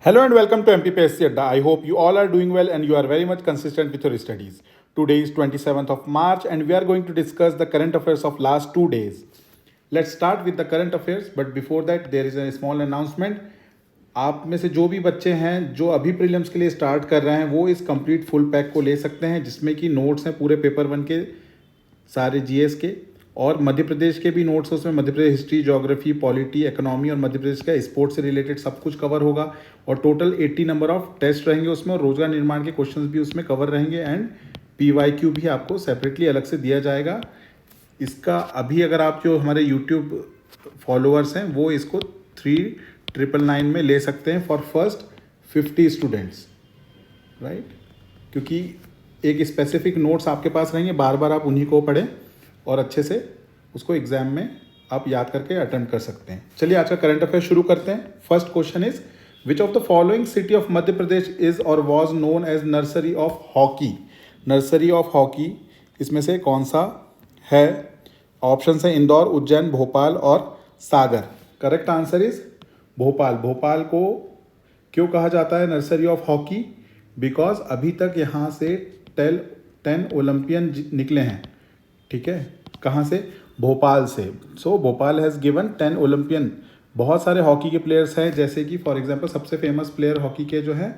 Hello and welcome to MPPSC Adda. I hope you all are doing well and you are very much consistent with your studies. Today is 27th of March and we are going to discuss the current affairs of last 2 days. Let's start with the current affairs, but before that there is a small announcement. आप में से जो भी बच्चे हैं जो अभी prelims के लिए स्टार्ट कर रहे हैं वो इस कंप्लीट फुल पैक को ले सकते हैं, जिसमें कि नोट्स हैं पूरे पेपर 1 के सारे जीएस के, और मध्य प्रदेश के भी नोट्स हैं उसमें। Madhya Pradesh history, geography, polity, economy और मध्य प्रदेश का स्पोर्ट्स से रिलेटेड सब कुछ कवर होगा। और टोटल 80 नंबर ऑफ टेस्ट रहेंगे उसमें, और रोजगार निर्माण के क्वेश्चंस भी उसमें कवर रहेंगे। एंड पीवाईक्यू भी आपको सेपरेटली अलग से दिया जाएगा। इसका अभी अगर आप जो हमारे यूट्यूब फॉलोअर्स हैं वो इसको 3999 में ले सकते हैं फॉर फर्स्ट 50 स्टूडेंट्स, राइट। क्योंकि एक स्पेसिफिक नोट्स आपके पास रहेंगे, बार बार आप उन्हीं को पढ़ें और अच्छे से उसको एग्जाम में आप याद करके अटेम्प्ट कर सकते हैं। चलिए आज का करंट अफेयर शुरू करते हैं। First question is which of the following city of Madhya Pradesh is और was known as nursery of hockey. Nursery of hockey इसमें से कौन सा है? ऑप्शन है इंदौर, उज्जैन, भोपाल और Sagar. Correct answer is Bhopal. Bhopal को क्यों कहा जाता है नर्सरी ऑफ हॉकी? बिकॉज अभी तक यहाँ से 10 ओलंपियन निकले हैं, ठीक है। कहाँ से? भोपाल से। सो भोपाल हैज़ गिवन 10 ओलंपियन। बहुत सारे हॉकी के प्लेयर्स हैं, जैसे कि फॉर एग्जांपल सबसे फेमस प्लेयर हॉकी के जो हैं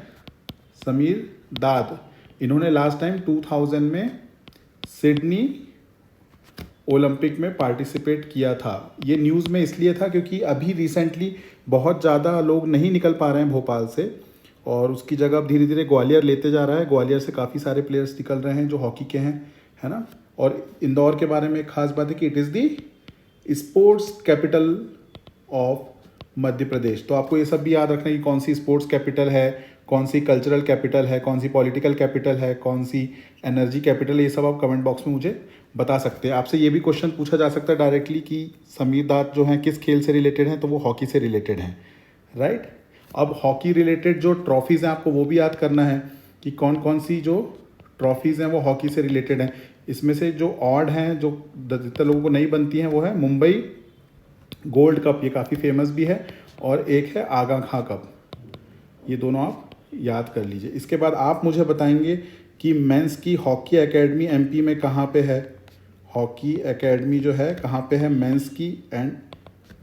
समीर दाद, इन्होंने लास्ट टाइम 2000 में सिडनी ओलंपिक में पार्टिसिपेट किया था। ये न्यूज़ में इसलिए था क्योंकि अभी रिसेंटली बहुत ज़्यादा लोग नहीं निकल पा रहे हैं भोपाल से, और उसकी जगह अब धीरे धीरे ग्वालियर लेते जा रहा है। ग्वालियर से काफ़ी सारे प्लेयर्स निकल रहे हैं जो हॉकी के हैं, है ना। और इंदौर के बारे में एक खास बात है कि it is the sports capital of Madhya Pradesh. तो आपको ये सब भी याद रखना है कि कौन सी स्पोर्ट्स कैपिटल है, कौन सी कल्चरल कैपिटल है, कौन सी पॉलिटिकल कैपिटल है, कौन सी एनर्जी कैपिटल है। ये सब आप कमेंट बॉक्स में मुझे बता सकते हैं। आपसे ये भी क्वेश्चन पूछा जा सकता है डायरेक्टली कि समीर दाद जो हैं किस खेल से रिलेटेड हैं, तो वो हॉकी से रिलेटेड हैं, राइट। अब हॉकी रिलेटेड जो ट्रॉफीज़ हैं आपको वो भी याद करना है कि कौन कौन सी जो ट्रॉफीज़ हैं वो हॉकी से रिलेटेड हैं। इसमें से जो ऑड हैं, जो ज़्यादातर लोगों को नहीं बनती हैं, वो है मुंबई गोल्ड कप, ये काफ़ी फेमस भी है, और एक है आगा खां कप। ये दोनों आप याद कर लीजिए। इसके बाद आप मुझे बताएंगे कि मेंस की हॉकी एकेडमी एमपी में कहाँ पे है। हॉकी एकेडमी जो है कहाँ पे है, मेंस की एंड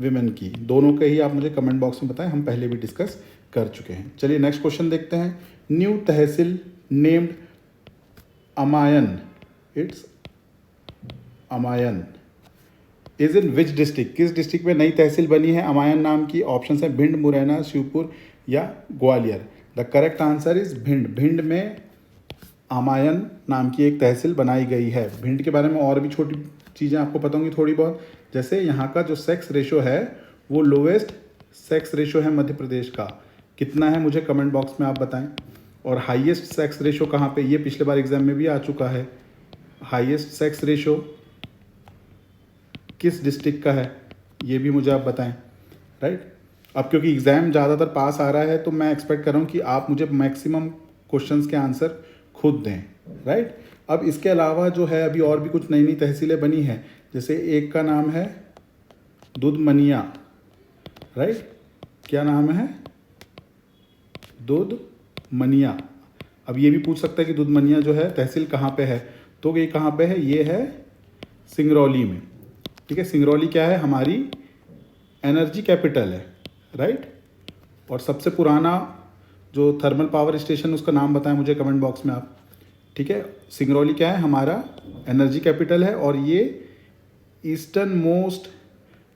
विमेन की, दोनों के ही आप मुझे कमेंट बॉक्स में बताएं, हम पहले भी डिस्कस कर चुके हैं। चलिए नेक्स्ट क्वेश्चन देखते हैं। New tehsil named Amayan, it's Amayan is in which district. किस डिस्ट्रिक्ट में नई तहसील बनी है अमायन नाम की? ऑप्शन है भिंड, मुरैना, शिवपुर या Gwalior. The correct answer is Bhind. Bhind में अमायन नाम की एक तहसील बनाई गई है। भिंड के बारे में और भी छोटी चीज़ें आपको पता होंगी थोड़ी बहुत, जैसे यहाँ का जो सेक्स रेशो है वो लोवेस्ट सेक्स रेशो है मध्य प्रदेश का। कितना है मुझे कमेंट बॉक्स में आप बताएं। और हाईएस्ट सेक्स रेशो कहाँ पे, ये पिछले बार एग्जाम में भी आ चुका है। हाईएस्ट सेक्स रेशो किस डिस्ट्रिक्ट का है ये भी मुझे आप बताएं, राइट। अब क्योंकि एग्ज़ाम ज़्यादातर पास आ रहा है तो मैं एक्सपेक्ट कर रहा हूँ कि आप मुझे मैक्सिमम क्वेश्चंस के आंसर खुद दें, राइट। अब इसके अलावा जो है अभी और भी कुछ नई नई तहसीलें बनी हैं, जैसे एक का नाम है दुधमनिया, राइट। क्या नाम है? दुधमनिया। अब ये भी पूछ सकता है कि दुधमनिया जो है तहसील कहाँ पे है, तो ये कहाँ पे है? ये है सिंगरौली में, ठीक है। सिंगरौली क्या है? हमारी एनर्जी कैपिटल है, राइट। और सबसे पुराना जो थर्मल पावर स्टेशन उसका नाम बताएं मुझे कमेंट बॉक्स में आप, ठीक है। सिंगरौली क्या है? हमारा एनर्जी कैपिटल है, और ये ईस्टर्न मोस्ट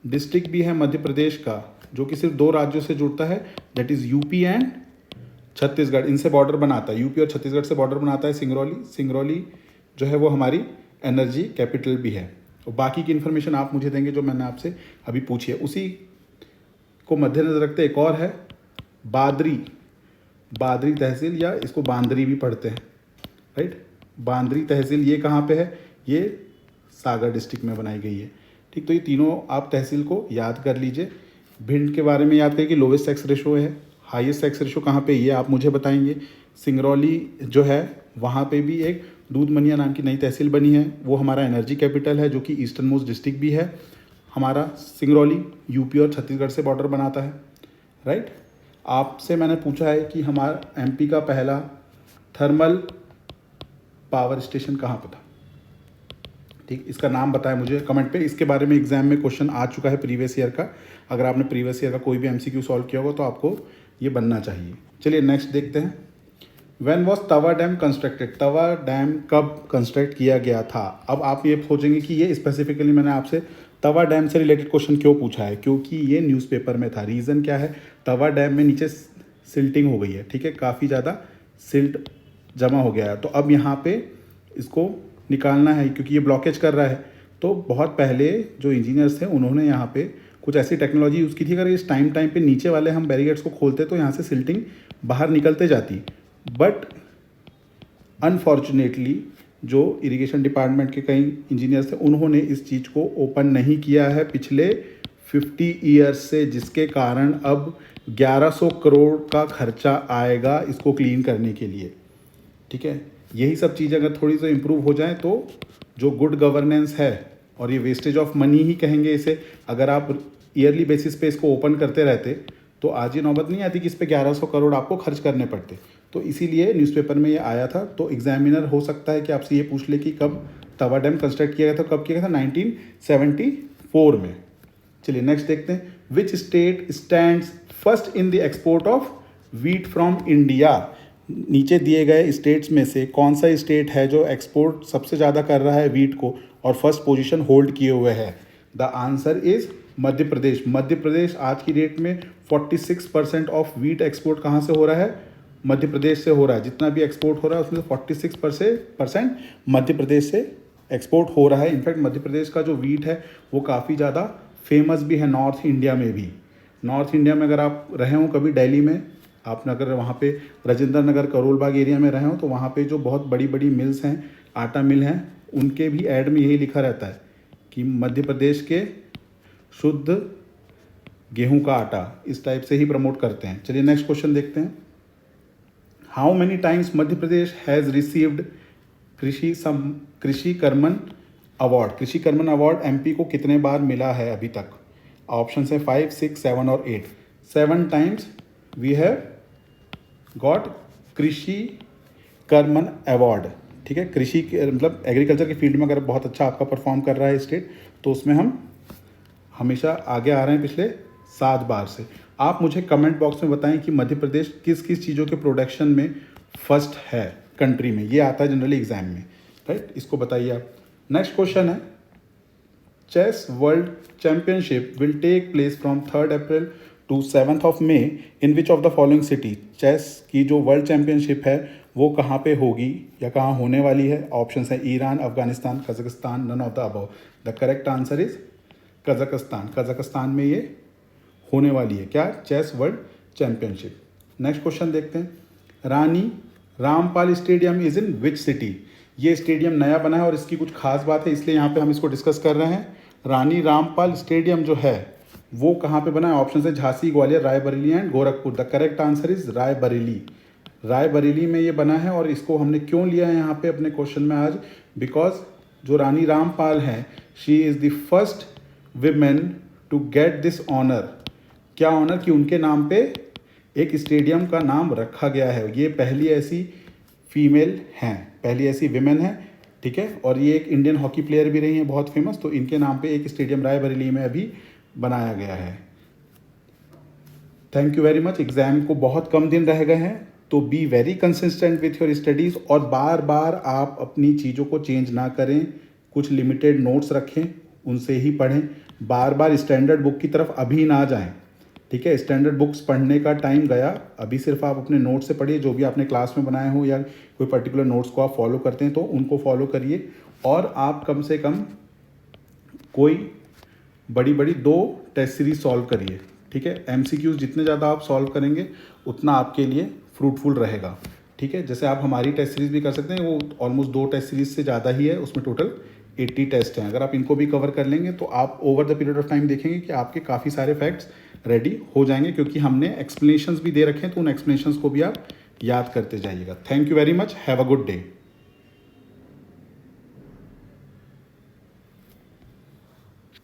डिस्ट्रिक्ट भी है मध्य प्रदेश का, जो कि सिर्फ 2 राज्यों से जुड़ता है, that is UP and Chhattisgarh. इनसे बॉर्डर बनाता है, यूपी और छत्तीसगढ़ से बॉर्डर बनाता है सिंगरौली। सिंगरौली जो है वो हमारी एनर्जी कैपिटल भी है। और बाकी की इन्फॉर्मेशन आप मुझे देंगे जो मैंने आपसे अभी पूछी है। उसी को मद्देनजर रखते एक और है बादरी, बादरी तहसील, या इसको बांदरी भी पढ़ते हैं, राइट। बांदरी तहसील ये कहाँ पे है? ये सागर डिस्ट्रिक्ट में बनाई गई है, ठीक। तो ये तीनों आप तहसील को याद कर लीजिए। भिंड के बारे में याद करें कि लोवेस्ट सेक्स रेशो है, हाईएस्ट सेक्स रेशो कहाँ पे ये आप मुझे बताएंगे। सिंगरौली जो है वहाँ पे भी एक दूधमनिया नाम की नई तहसील बनी है, वो हमारा एनर्जी कैपिटल है, जो कि ईस्टर्न मोस्ट डिस्ट्रिक्ट भी है हमारा सिंगरौली। यूपी और छत्तीसगढ़ से बॉर्डर बनाता है, राइट। आपसे मैंने पूछा है कि हमारा एमपी का पहला थर्मल पावर स्टेशन कहाँ पर था, ठीक, इसका नाम बताएं मुझे कमेंट पे। इसके बारे में एग्जाम में क्वेश्चन आ चुका है प्रीवियस ईयर का, अगर आपने प्रीवियस ईयर का कोई भी एमसीक्यू सॉल्व किया होगा तो आपको ये बनना चाहिए। चलिए नेक्स्ट देखते हैं। When was Tawa dam constructed, Tawa dam कब कंस्ट्रक्ट किया गया था। अब आप ये सोचेंगे कि ये स्पेसिफिकली मैंने आपसे तवा डैम से रिलेटेड क्वेश्चन क्यों पूछा है, क्योंकि ये न्यूज़पेपर में था। रीज़न क्या है, तवा डैम में नीचे सिल्टिंग हो गई है, ठीक है, काफ़ी ज़्यादा सिल्ट जमा हो गया है, तो अब यहाँ पे इसको निकालना है क्योंकि ये ब्लॉकेज कर रहा है। तो बहुत पहले जो इंजीनियर्स थे उन्होंने यहाँ पे कुछ ऐसी टेक्नोलॉजी यूज़ की थी, अगर इस टाइम पे नीचे वाले हम बैरिकेड्स को खोलते तो यहाँ से सिल्टिंग बाहर निकलते जाती। बट अनफॉर्चुनेटली जो इरिगेशन डिपार्टमेंट के कई इंजीनियर्स थे उन्होंने इस चीज़ को ओपन नहीं किया है पिछले 50 ईयर्स से, जिसके कारण अब 1100 करोड़ का खर्चा आएगा इसको क्लीन करने के लिए, ठीक है। यही सब चीज़ें अगर थोड़ी सी इम्प्रूव हो जाए तो जो गुड गवर्नेंस है, और ये वेस्टेज ऑफ मनी ही कहेंगे इसे, अगर आप ईयरली बेसिस पे इसको ओपन करते रहते तो आज ये नौबत नहीं आती कि इस पे 1100 करोड़ आपको खर्च करने पड़ते। तो इसीलिए न्यूज़पेपर में ये आया था। तो एग्जामिनर हो सकता है कि आपसे ये पूछ ले कि कब तवा डैम कंस्ट्रक्ट किया गया था, कब किया गया था, 1974 में। चलिए नेक्स्ट देखते हैं। Which state stands first in the export of wheat from India. नीचे दिए गए स्टेट्स में से कौन सा स्टेट है जो एक्सपोर्ट सबसे ज़्यादा कर रहा है वीट को और फर्स्ट पोजीशन होल्ड किए हुए है। The answer is Madhya Pradesh. Madhya Pradesh आज की डेट में 46% ऑफ वीट एक्सपोर्ट कहाँ से हो रहा है, मध्य प्रदेश से हो रहा है। जितना भी एक्सपोर्ट हो रहा है उसमें 46% मध्य प्रदेश से एक्सपोर्ट हो रहा है। इनफैक्ट मध्य प्रदेश का जो वीट है वो काफ़ी ज़्यादा फेमस भी है नॉर्थ इंडिया में भी। नॉर्थ इंडिया में अगर आप रहे हो कभी दिल्ली में, आपने अगर वहाँ पे राजेंद्र नगर करोल बाग एरिया में रहे हो तो वहाँ पे जो बहुत बड़ी बड़ी मिल्स हैं, आटा मिल हैं, उनके भी ऐड में यही लिखा रहता है कि मध्य प्रदेश के शुद्ध गेहूं का आटा, इस टाइप से ही प्रमोट करते हैं। चलिए नेक्स्ट क्वेश्चन देखते हैं। How many times Madhya Pradesh has received कृषि कर्मन अवार्ड। कृषि कर्मन अवार्ड एमपी को कितने बार मिला है अभी तक। ऑप्शन है 5, 6, 7 और 8। 7 टाइम्स वी हैव गॉट कृषि कर्मन अवार्ड, ठीक है। कृषि मतलब एग्रीकल्चर के फील्ड में अगर बहुत अच्छा आपका परफॉर्म कर रहा है स्टेट तो उसमें हम हमेशा आगे आ रहे हैं पिछले 7 बार से। आप मुझे कमेंट बॉक्स में बताएं कि मध्य प्रदेश किस किस चीज़ों के प्रोडक्शन में फर्स्ट है कंट्री में। ये आता है जनरली एग्जाम में, राइट, इसको बताइए आप। नेक्स्ट क्वेश्चन है, chess world championship will take place from 3 April to 7 May in which of the following city. Chess की जो वर्ल्ड चैम्पियनशिप है वो कहाँ पे होगी या कहाँ होने वाली है। ऑप्शन है Iran, Afghanistan, Kazakhstan, none of the above. The correct answer is Kazakhstan. Kazakhstan में ये होने वाली है क्या, chess world championship. Next question देखते हैं। Rani Rampal stadium is in which city. ये स्टेडियम नया बना है और इसकी कुछ खास बात है इसलिए यहाँ पे हम इसको डिस्कस कर रहे हैं। रानी रामपाल स्टेडियम जो है वो कहाँ पे बना है। ऑप्शन है Jhansi, Gwalior, Raebareli and Gorakhpur. The correct answer is Raebareli. Raebareli में ये बना है और इसको हमने क्यों लिया है यहाँ पे अपने क्वेश्चन में आज, बिकॉज जो रानी रामपाल हैं she is the first women to get this honour. क्या ऑनर कि उनके नाम पे एक स्टेडियम का नाम रखा गया है। ये पहली ऐसी फीमेल हैं, पहली ऐसी विमेन है, ठीक है। और ये एक इंडियन हॉकी प्लेयर भी रही हैं बहुत फेमस, तो इनके नाम पे एक स्टेडियम रायबरेली में अभी बनाया गया है। Thank you very much. Exam को बहुत कम दिन रह गए हैं तो be very consistent with your studies और बार बार आप अपनी चीज़ों को चेंज ना करें। कुछ लिमिटेड नोट्स रखें, उनसे ही पढ़ें। बार बार स्टैंडर्ड बुक की तरफ अभी ना जाएं, ठीक है। स्टैंडर्ड बुक्स पढ़ने का टाइम गया, अभी सिर्फ आप अपने नोट्स से पढ़िए। जो भी आपने क्लास में बनाए हो या कोई पर्टिकुलर नोट्स को आप फॉलो करते हैं तो उनको फॉलो करिए। और आप कम से कम कोई बड़ी बड़ी 2 टेस्ट सीरीज सॉल्व करिए, ठीक है। एमसीक्यूज जितने ज़्यादा आप सॉल्व करेंगे उतना आपके लिए फ्रूटफुल रहेगा, ठीक है। जैसे आप हमारी टेस्ट सीरीज भी कर सकते हैं, वो ऑलमोस्ट 2 टेस्ट सीरीज से ज़्यादा ही है, उसमें टोटल 80 टेस्ट हैं। अगर आप इनको भी कवर कर लेंगे तो आप over the period of time देखेंगे कि आपके काफ़ी सारे फैक्ट्स रेडी हो जाएंगे, क्योंकि हमने एक्सप्लेनेशंस भी दे रखे हैं तो उन एक्सप्लेनेशंस को भी आप याद करते जाइएगा। Thank you very much, have a good day.